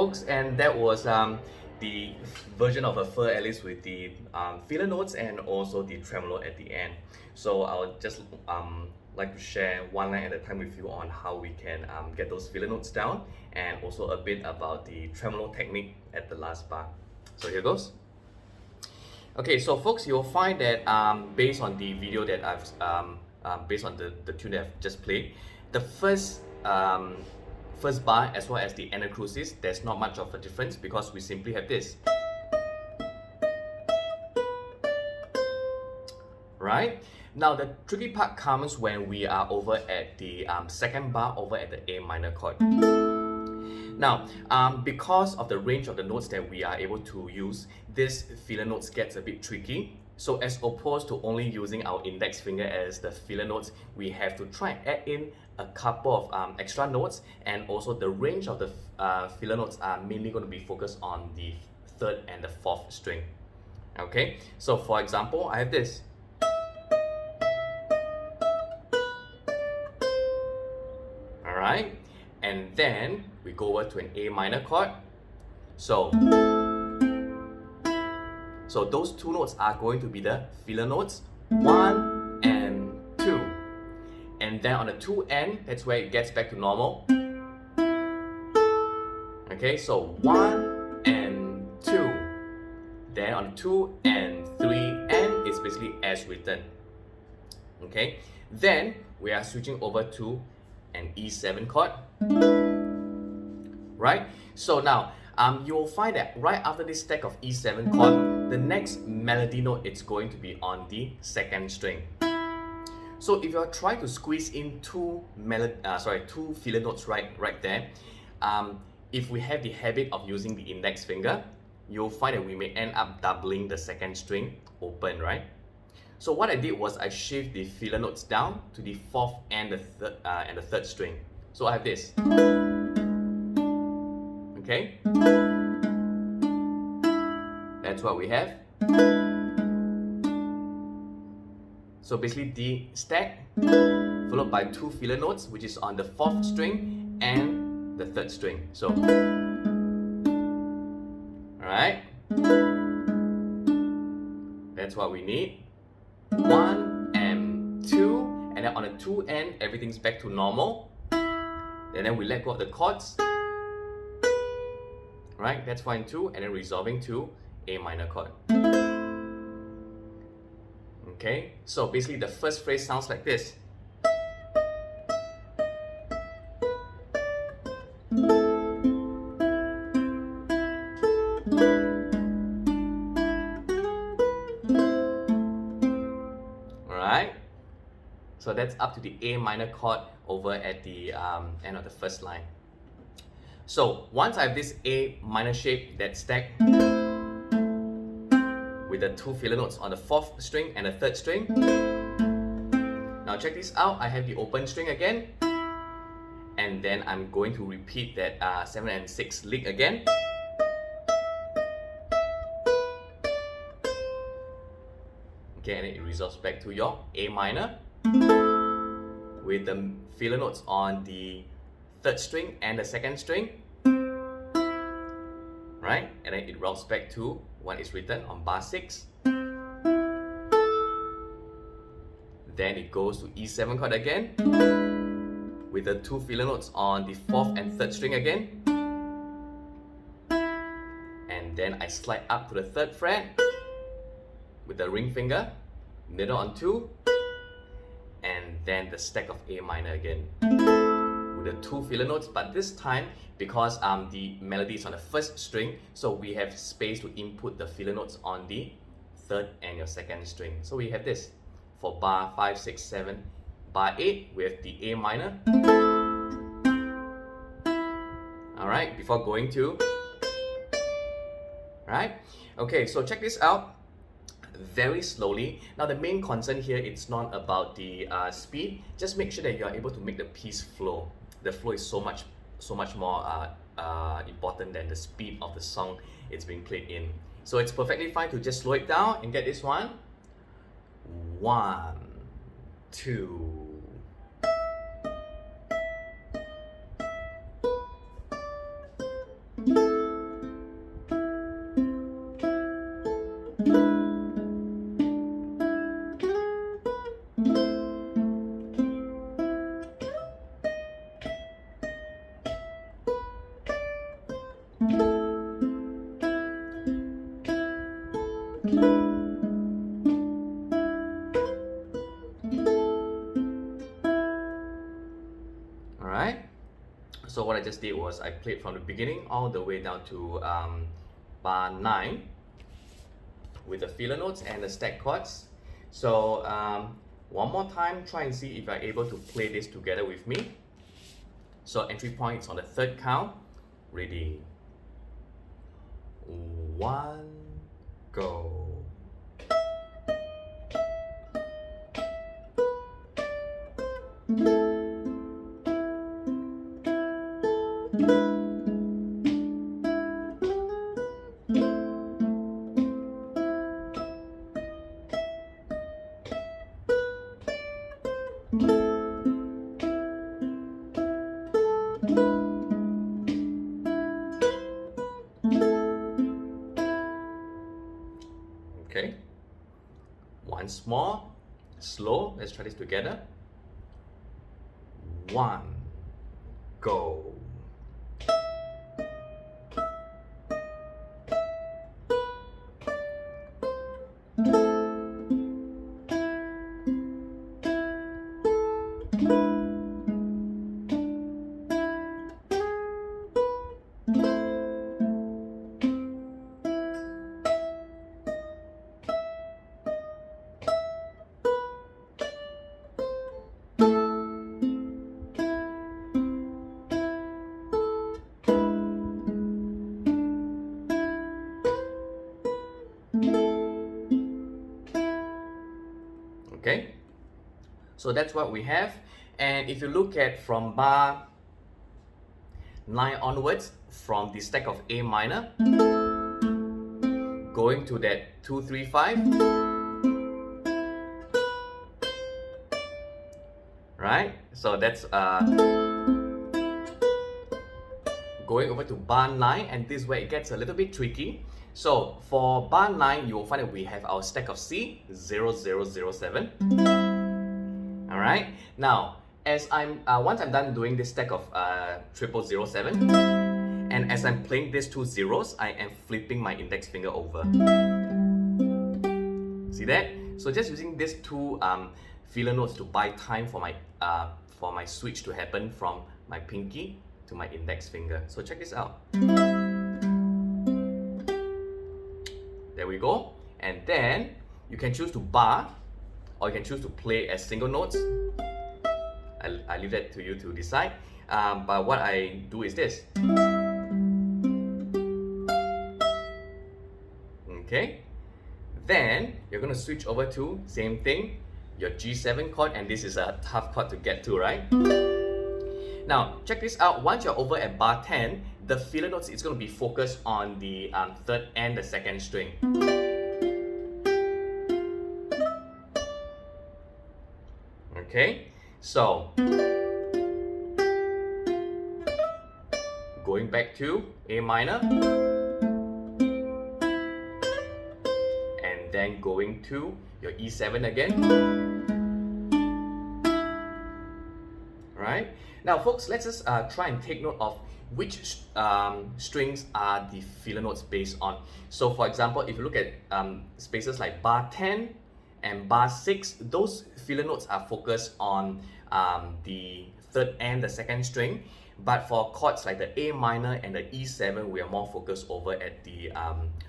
folks, and that was the version of a fur Alice with the filler notes and also the tremolo at the end. So I'll just like to share one line at a time with you on how we can get those filler notes down, and also a bit about the tremolo technique at the last bar. So here goes. Okay, so folks, you'll find that based on the video that based on the tune that I've just played, the first bar as well as the anacrusis, there's not much of a difference because we simply have this. Right? Now the tricky part comes when we are over at the second bar over at the A minor chord. Now, because of the range of the notes that we are able to use, this filler notes gets a bit tricky. So as opposed to only using our index finger as the filler notes, we have to try and add in a couple of extra notes, and also the range of the filler notes are mainly going to be focused on the third and the fourth string. Okay, so for example, I have this. Alright, and then we go over to an A minor chord. So those two notes are going to be the filler notes 1 and 2. And then on the 2 end, that's where it gets back to normal. Okay, so 1 and 2. Then on 2 and 3 and it's basically as written. Okay, then we are switching over to an E7 chord. Right? So now you will find that right after this stack of E7 chord, the next melody note is going to be on the second string. So if you're trying to squeeze in two filler notes right there, if we have the habit of using the index finger, you'll find that we may end up doubling the second string open, right? So what I did was I shift the filler notes down to the fourth and the third string. So I have this. Okay, that's what we have. So basically the stack followed by two filler notes, which is on the fourth string and the third string. So, alright, that's what we need. 1 and 2, and then on the 2 end, everything's back to normal. And then we let go of the chords. Right, that's 1 and 2, and then resolving to A minor chord. Okay, so basically the first phrase sounds like this. Alright, so that's up to the A minor chord over at the end of the first line. So once I have this A minor shape that's stacked with the two filler notes on the fourth string and the third string. Now check this out, I have the open string again, and then I'm going to repeat that 7 and 6 lick again. Okay, and it resolves back to your A minor with the filler notes on the third string and the second string, right? And then it rolls back to what is written on bar 6. Then it goes to E7 chord again with the two filler notes on the fourth and third string again. And then I slide up to the third fret with the ring finger, middle on 2, and then the stack of A minor again with the two filler notes, but this time because the melody is on the first string, so we have space to input the filler notes on the third and your second string. So we have this for bar 5, 6, 7, bar 8 with the A minor. Alright, before going to, right? Okay, so check this out. Very slowly. Now the main concern here, it's not about the speed. Just make sure that you are able to make the piece flow. The flow is so much more important than the speed of the song it's being played in. So it's perfectly fine to just slow it down and get this one. 1, 2. Alright, so what I just did was I played from the beginning all the way down to bar 9 with the filler notes and the stack chords. So one more time, try and see if you're able to play this together with me. So entry points on the third count. Ready? 1, go. Okay, once more, slow, let's try this together. 1, go. Okay, so that's what we have. And if you look at from bar 9 onwards, from the stack of A minor, going to that 2, 3, 5, right? So that's going over to bar 9, and this is where it gets a little bit tricky. So for bar 9, you will find that we have our stack of C, 0, 0, 0, 7. Alright, now as once I'm done doing this stack of 0007, and as I'm playing these two zeros, I am flipping my index finger over. See that? So just using these two filler notes to buy time for my switch to happen from my pinky to my index finger. So check this out. There we go. And then you can choose to bar, or you can choose to play as single notes. I leave that to you to decide. But what I do is this. Okay. Then you're going to switch over to same thing, your G7 chord, and this is a tough chord to get to, right? Now check this out. Once you're over at bar 10, the filler notes is going to be focused on the third and the second string. Okay, so going back to A minor, and then going to your E7 again. Right? Now folks, let's just try and take note of which strings are the filler notes based on. So for example, if you look at spaces like bar 10 and bar 6, those filler notes are focused on the third and the second string. But for chords like the A minor and the E7, we are more focused over at the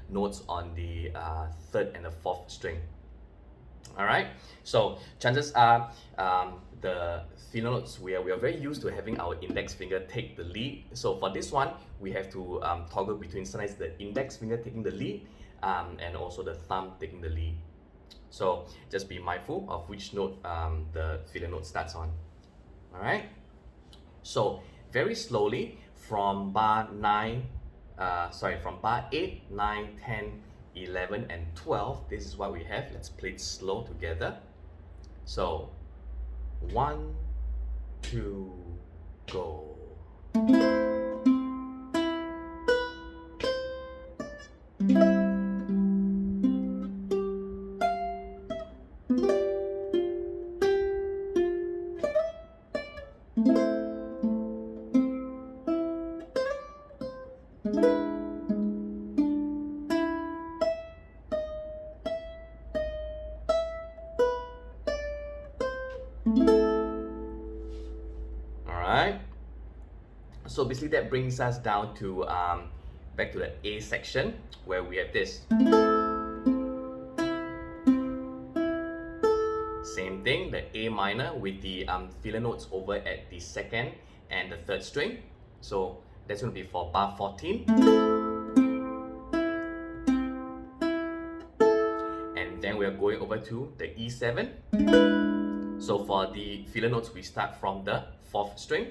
notes on the third and the fourth string. Alright, so chances are the filler notes, we are very used to having our index finger take the lead. So for this one, we have to toggle between sometimes the index finger taking the lead and also the thumb taking the lead. So just be mindful of which note the filler note starts on. Alright, so very slowly from bar 8, 9, 10, 11 and 12, this is what we have. Let's play it slow together. So 1, 2, go. So basically that brings us down to back to the A section where we have this. Same thing, the A minor with the filler notes over at the second and the third string. So that's going to be for bar 14. And then we are going over to the E7. So for the filler notes, we start from the fourth string.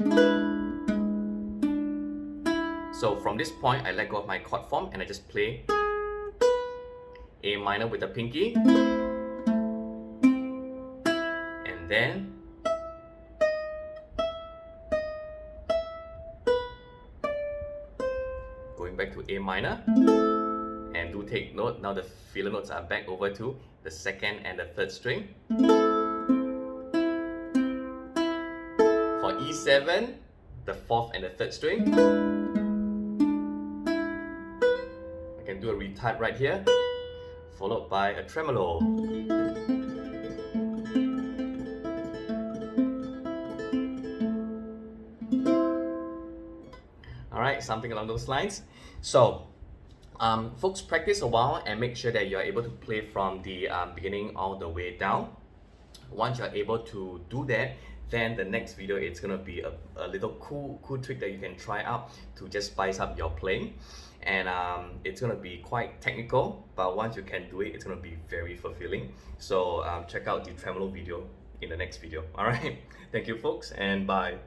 So from this point, I let go of my chord form and I just play A minor with the pinky. And then going back to A minor. And do take note, now the filler notes are back over to the second and the third string. For E7, the fourth and the third string. I can do a retard right here, followed by a tremolo. Alright, something along those lines. So, folks, practice a while and make sure that you are able to play from the beginning all the way down. Once you're able to do that, then the next video it's gonna be a little cool trick that you can try out to just spice up your playing. And it's gonna be quite technical, but once you can do it, it's gonna be very fulfilling. So check out the tremolo video in the next video. Alright, thank you folks, and bye.